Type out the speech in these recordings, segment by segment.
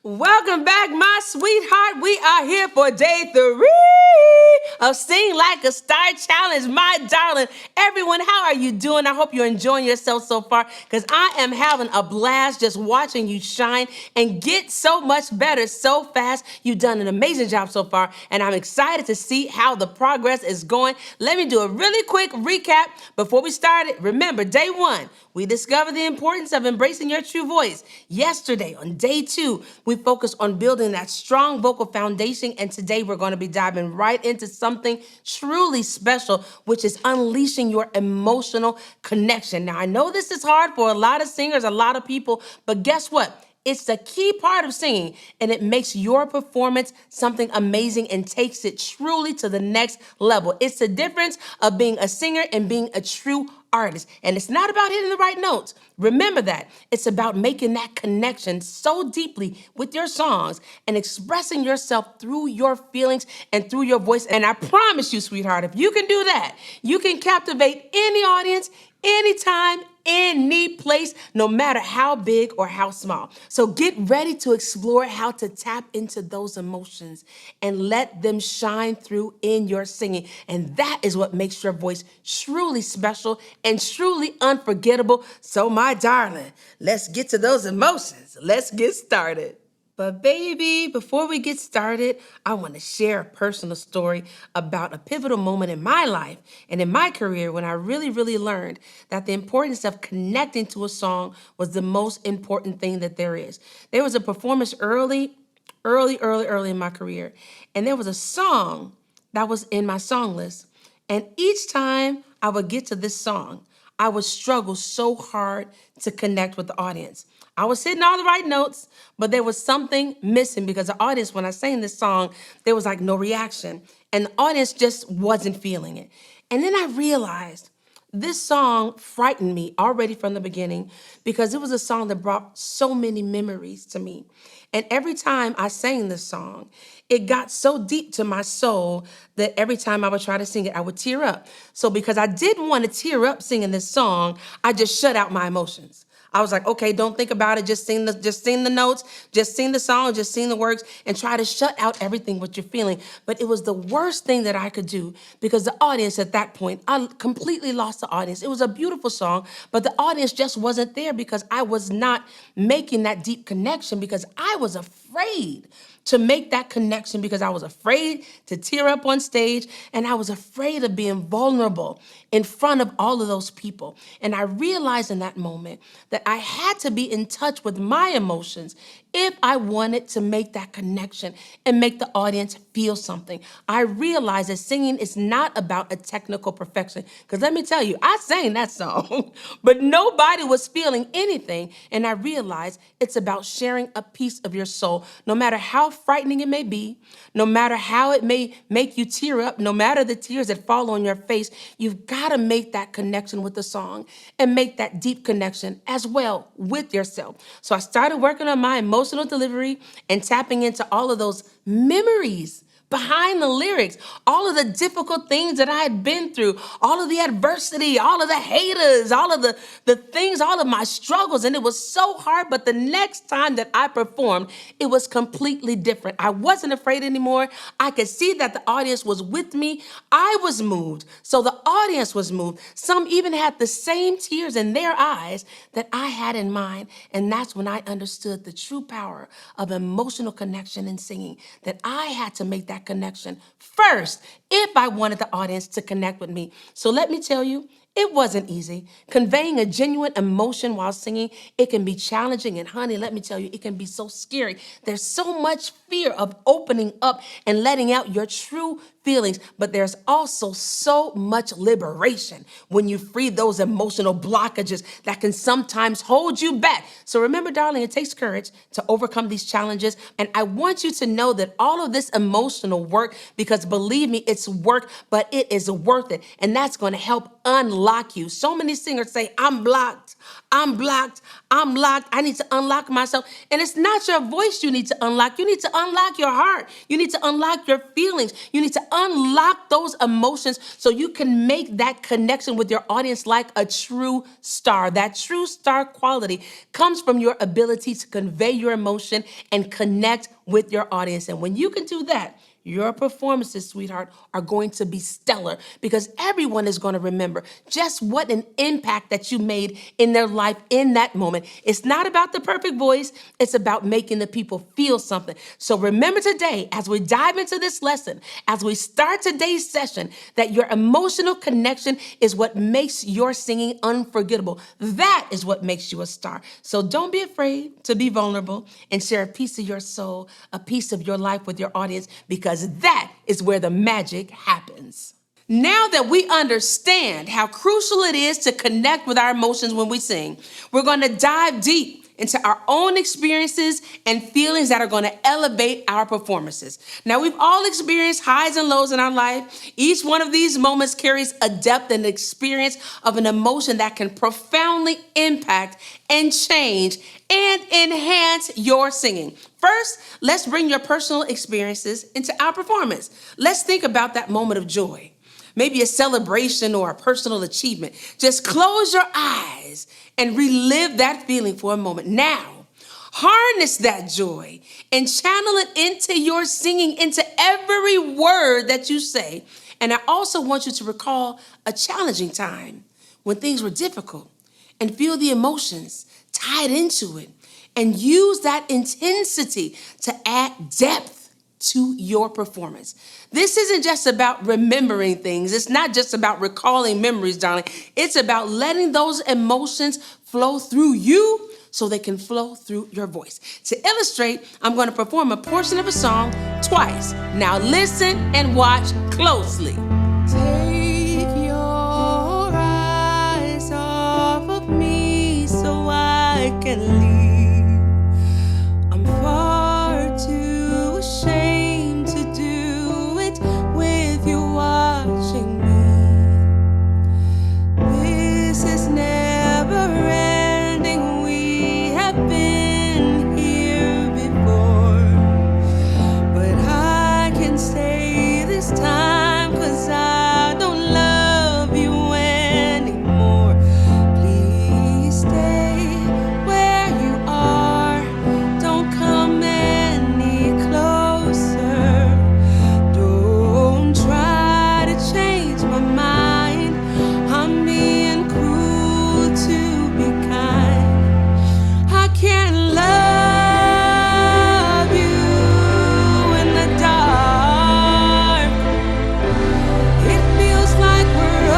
Welcome back, my sweetheart. We are here for day 3 of Sing Like a Star Challenge. My darling, everyone, how are you doing? I hope you're enjoying yourself so far because I am having a blast just watching you shine and get so much better so fast. You've done an amazing job so far, and I'm excited to see how the progress is going. Let me do a really quick recap before we start it. Remember, day 1, we discovered the importance of embracing your true voice. Yesterday, on day 2, we focused on building that strong vocal foundation, and today we're going to be diving right into something truly special, which is unleashing your emotional connection. Now, I know this is hard for a lot of singers, a lot of people, but guess what? It's the key part of singing, and it makes your performance something amazing and takes it truly to the next level. It's the difference of being a singer and being a true artist. And it's not about hitting the right notes. Remember that. It's about making that connection so deeply with your songs and expressing yourself through your feelings and through your voice. And I promise you, sweetheart, if you can do that, you can captivate any audience, anytime, any place, no matter how big or how small. So get ready to explore how to tap into those emotions and let them shine through in your singing. And that is what makes your voice truly special and truly unforgettable. So my darling, let's get to those emotions. Let's get started. But baby, before we get started, I want to share a personal story about a pivotal moment in my life and in my career when I really learned that the importance of connecting to a song was the most important thing that there is. There was a performance early in my career, and there was a song that was in my song list. And each time I would get to this song, I would struggle so hard to connect with the audience. I was hitting all the right notes, but there was something missing because the audience, when I sang this song, there was like no reaction. And the audience just wasn't feeling it. And then I realized this song frightened me already from the beginning because it was a song that brought so many memories to me. And every time I sang this song, it got so deep to my soul that every time I would try to sing it, I would tear up. So because I didn't want to tear up singing this song, I just shut out my emotions. I was like, okay, don't think about it. Just sing the notes, just sing the song, just sing the words, and try to shut out everything what you're feeling. But it was the worst thing that I could do because the audience at that point, I completely lost the audience. It was a beautiful song, but the audience just wasn't there because I was not making that deep connection because I was afraid to make that connection because I was afraid to tear up on stage and I was afraid of being vulnerable in front of all of those people. And I realized in that moment that I had to be in touch with my emotions if I wanted to make that connection and make the audience feel something. I realized that singing is not about a technical perfection. Because let me tell you, I sang that song, but nobody was feeling anything. And I realized it's about sharing a piece of your soul, no matter how frightening it may be, no matter how it may make you tear up, no matter the tears that fall on your face, you've got to make that connection with the song and make that deep connection as well with yourself. So I started working on my emotional delivery and tapping into all of those memories behind the lyrics, all of the difficult things that I had been through, all of the adversity, all of the haters, all of the things, all of my struggles. And it was so hard. But the next time that I performed, it was completely different. I wasn't afraid anymore. I could see that the audience was with me. I was moved. So the audience was moved. Some even had the same tears in their eyes that I had in mine. And that's when I understood the true power of emotional connection in singing, that I had to make that connection first if I wanted the audience to connect with me. So let me tell you, it wasn't easy. Conveying a genuine emotion while singing, it can be challenging. And honey, let me tell you, it can be so scary. There's so much fear of opening up and letting out your true feelings, but there's also so much liberation when you free those emotional blockages that can sometimes hold you back. So remember, darling, it takes courage to overcome these challenges. And I want you to know that all of this emotional work, because believe me, it's work, but it is worth it. And that's going to help unlock you. So many singers say, I'm blocked, I'm blocked, I'm locked, I need to unlock myself. And it's not your voice you need to unlock. You need to unlock your heart. You need to unlock your feelings. You need to unlock those emotions so you can make that connection with your audience like a true star. That true star quality comes from your ability to convey your emotion and connect with your audience. And when you can do that, your performances, sweetheart, are going to be stellar because everyone is going to remember just what an impact that you made in their life in that moment. It's not about the perfect voice. It's about making the people feel something. So remember today, as we dive into this lesson, as we start today's session, that your emotional connection is what makes your singing unforgettable. That is what makes you a star. So don't be afraid to be vulnerable and share a piece of your soul, a piece of your life with your audience, because that is where the magic happens. Now that we understand how crucial it is to connect with our emotions when we sing, we're going to dive deep into our own experiences and feelings that are going to elevate our performances. Now, we've all experienced highs and lows in our life. Each one of these moments carries a depth and experience of an emotion that can profoundly impact and change and enhance your singing. First, let's bring your personal experiences into our performance. Let's think about that moment of joy. Maybe a celebration or a personal achievement. Just close your eyes and relive that feeling for a moment. Now, harness that joy and channel it into your singing, into every word that you say. And I also want you to recall a challenging time when things were difficult and feel the emotions tied into it and use that intensity to add depth to your performance. This isn't just about remembering things. It's not just about recalling memories, darling. It's about letting those emotions flow through you so they can flow through your voice. To illustrate, I'm going to perform a portion of a song twice. Now listen and watch closely. Take your eyes off of me so I can leave. I'm far too ashamed to do it with you watching me. This is never ending. We have been here before, but I can stay this time 'cause I don't love you anymore. Please stay where you are. Don't come any closer. Don't try to change my mind. I'm being cruel to be kind. I can't love you in the dark. It feels like we're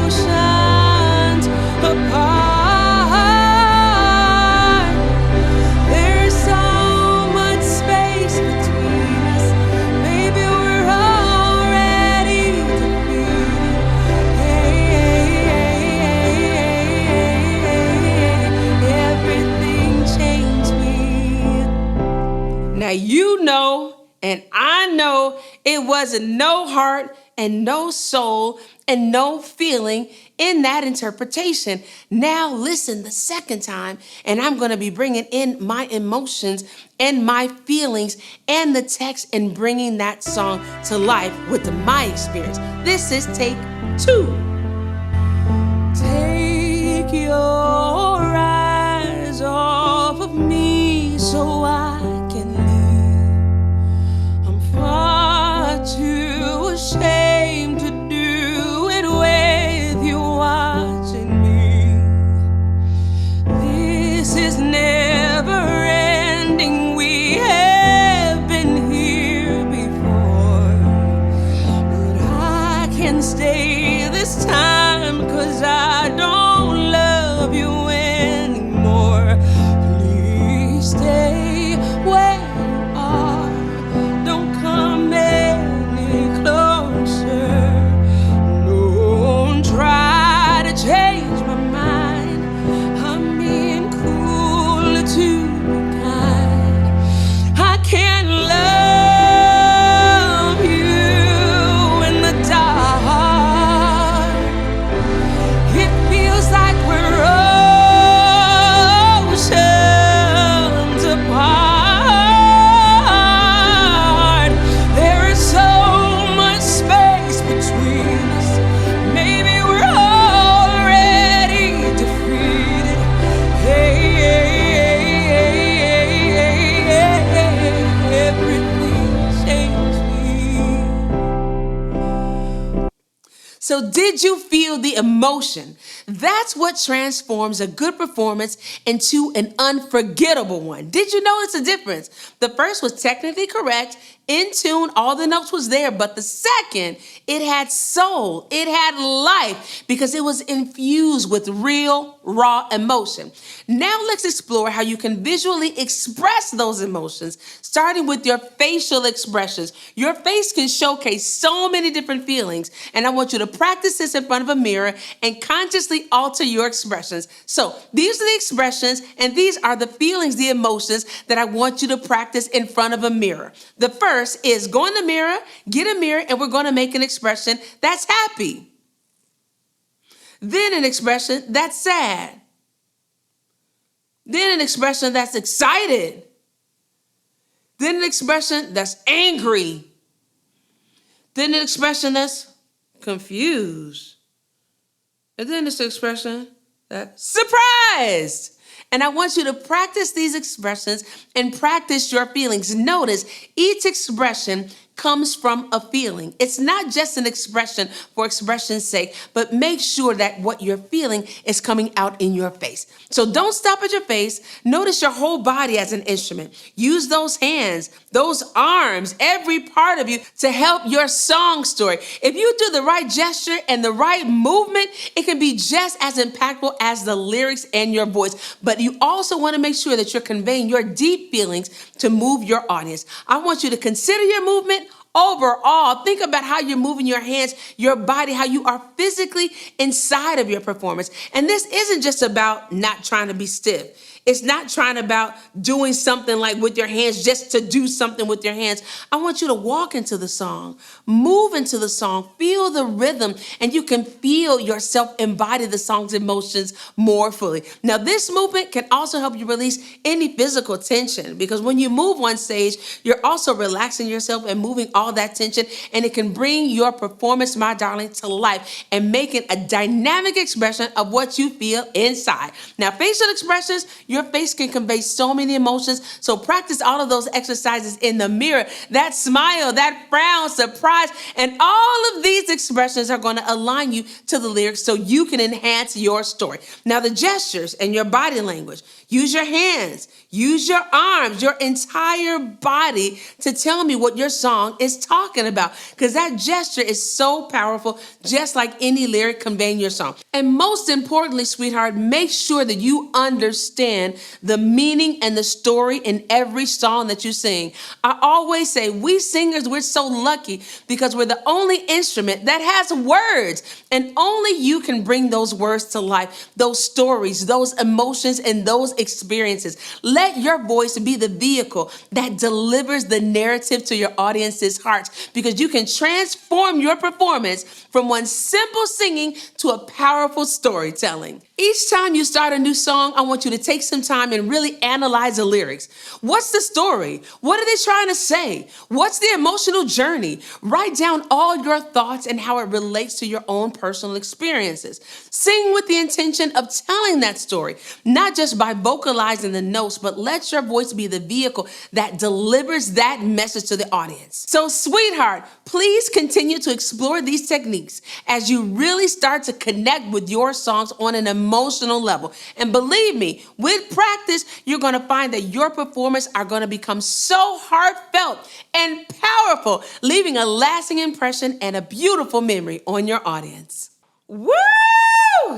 oceans apart. There's so much space between us. Maybe we're already defeated. Everything changed me. Now you know, and I know, it wasn't no heart and no soul and no feeling in that interpretation. Now listen the second time, and I'm going to be bringing in my emotions and my feelings and the text and bringing that song to life with my experience. This is take 2. Take your eyes off of me so I can leave. I'm far too ashamed to do it with you watching me. This is never ending. We have been here before, but I can stay this time 'cause I don't love you anymore. Please stay So did you feel the emotion? That's what transforms a good performance into an unforgettable one. Did you notice the difference? The first was technically correct, in tune, all the notes was there, but the second, it had soul, it had life because it was infused with real, raw emotion. Now let's explore how you can visually express those emotions, starting with your facial expressions. Your face can showcase so many different feelings, and I want you to practice this in front of a mirror and consciously alter your expressions. So these are the expressions, and these are the feelings, the emotions that I want you to practice in front of a mirror. The first is go in the mirror, get a mirror, and we're going to make an expression that's happy. Then an expression that's sad. Then an expression that's excited. Then an expression that's angry. Then an expression that's confused. And then this expression that's surprised. And I want you to practice these expressions and practice your feelings. Notice each expression comes from a feeling. It's not just an expression for expression's sake, but make sure that what you're feeling is coming out in your face. So don't stop at your face. Notice your whole body as an instrument. Use those hands, those arms, every part of you to help your song story. If you do the right gesture and the right movement, it can be just as impactful as the lyrics and your voice. But you also want to make sure that you're conveying your deep feelings to move your audience. I want you to consider your movement. Overall, think about how you're moving your hands, your body, how you are physically inside of your performance. And this isn't just about not trying to be stiff. It's not trying about doing something like with your hands just to do something with your hands. I want you to walk into the song, move into the song, feel the rhythm, and you can feel yourself embody the song's emotions more fully. Now, this movement can also help you release any physical tension because when you move on stage, you're also relaxing yourself and moving all that tension, and it can bring your performance, my darling, to life and make it a dynamic expression of what you feel inside. Now, facial expressions, your face can convey so many emotions. So practice all of those exercises in the mirror. That smile, that frown, surprise, and all of these expressions are going to align you to the lyrics so you can enhance your story. Now, the gestures and your body language. Use your hands, use your arms, your entire body to tell me what your song is talking about, because that gesture is so powerful, just like any lyric conveying your song. And most importantly, sweetheart, make sure that you understand the meaning and the story in every song that you sing. I always say we singers, we're so lucky because we're the only instrument that has words, and only you can bring those words to life, those stories, those emotions, and those experiences. Let your voice be the vehicle that delivers the narrative to your audience's hearts, because you can transform your performance from one simple singing to a powerful storytelling. Each time you start a new song, I want you to take some time and really analyze the lyrics. What's the story? What are they trying to say? What's the emotional journey? Write down all your thoughts and how it relates to your own personal experiences. Sing with the intention of telling that story, not just by vocalizing the notes, but let your voice be the vehicle that delivers that message to the audience. So, sweetheart, please continue to explore these techniques as you really start to connect with your songs on an emotional level. And believe me, with practice, you're going to find that your performance are going to become so heartfelt and powerful, leaving a lasting impression and a beautiful memory on your audience. Woo!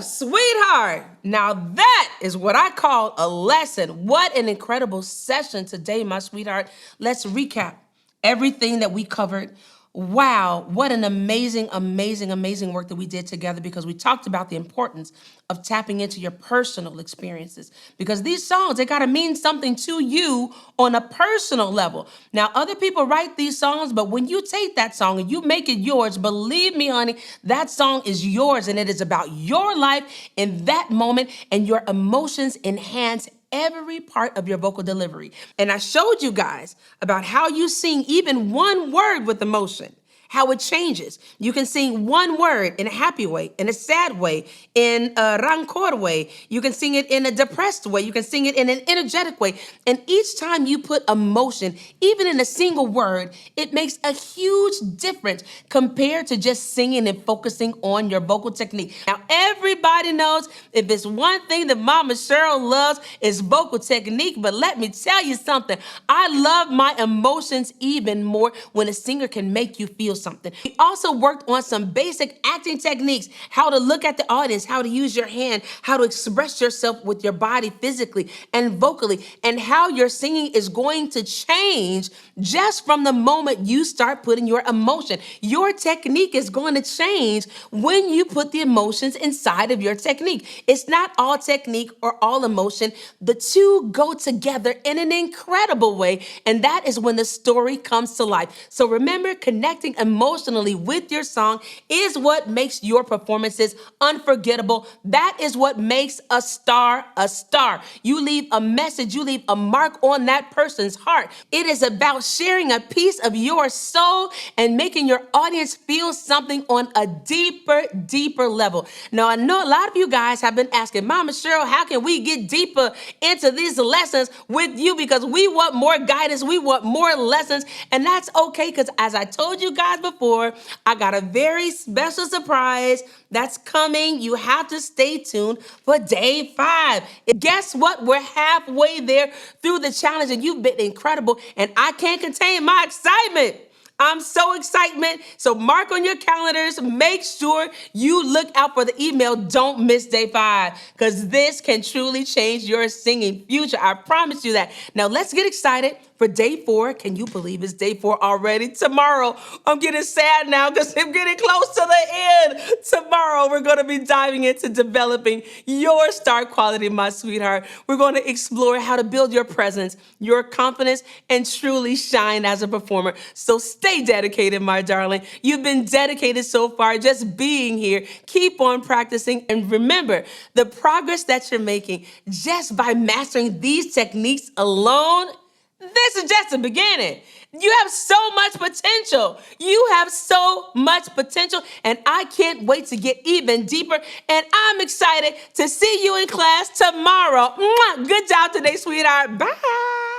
Sweetheart. Now that is what I call a lesson. What an incredible session today, my sweetheart. Let's recap everything that we covered. Wow, what an amazing, amazing, amazing work that we did together, because we talked about the importance of tapping into your personal experiences, because these songs, they got to mean something to you on a personal level. Now, other people write these songs, but when you take that song and you make it yours, believe me, honey, that song is yours, and it is about your life in that moment, and your emotions enhance every part of your vocal delivery. And I showed you guys about how you sing even one word with emotion, how it changes. You can sing one word in a happy way, in a sad way, in a rancor way. You can sing it in a depressed way. You can sing it in an energetic way. And each time you put emotion, even in a single word, it makes a huge difference compared to just singing and focusing on your vocal technique. Now, everybody knows if it's one thing that Mama Cheryl loves is vocal technique, but let me tell you something. I love my emotions even more when a singer can make you feel something. We also worked on some basic acting techniques, how to look at the audience, how to use your hand, how to express yourself with your body physically and vocally, and how your singing is going to change just from the moment you start putting your emotion. Your technique is going to change when you put the emotions inside of your technique. It's not all technique or all emotion. The two go together in an incredible way, and that is when the story comes to life. So remember, connecting emotionally with your song is what makes your performances unforgettable. That is what makes a star a star. You leave a message, you leave a mark on that person's heart. It is about sharing a piece of your soul and making your audience feel something on a deeper level. Now, I know a lot of you guys have been asking, Mama Cheryl, how can we get deeper into these lessons with you? Because we want more guidance, we want more lessons, and that's okay, because as I told you guys before, I got a very special surprise that's coming. You have to stay tuned for day 5. And guess what? We're halfway there through the challenge, and you've been incredible, and I can't contain my excitement. I'm so excited. So mark on your calendars. Make sure you look out for the email. Don't miss day 5, because this can truly change your singing future. I promise you that. Now let's get excited for day 4. Can you believe it's day 4 already? Tomorrow, I'm getting sad now because I'm getting close to the end. Tomorrow, we're going to be diving into developing your star quality, my sweetheart. We're going to explore how to build your presence, your confidence, and truly shine as a performer. So stay dedicated, my darling. You've been dedicated so far, just being here. Keep on practicing. And remember, the progress that you're making just by mastering these techniques alone, this is just the beginning. You have so much potential. You have so much potential, and I can't wait to get even deeper. And I'm excited to see you in class tomorrow. Mwah! Good job today, sweetheart. Bye.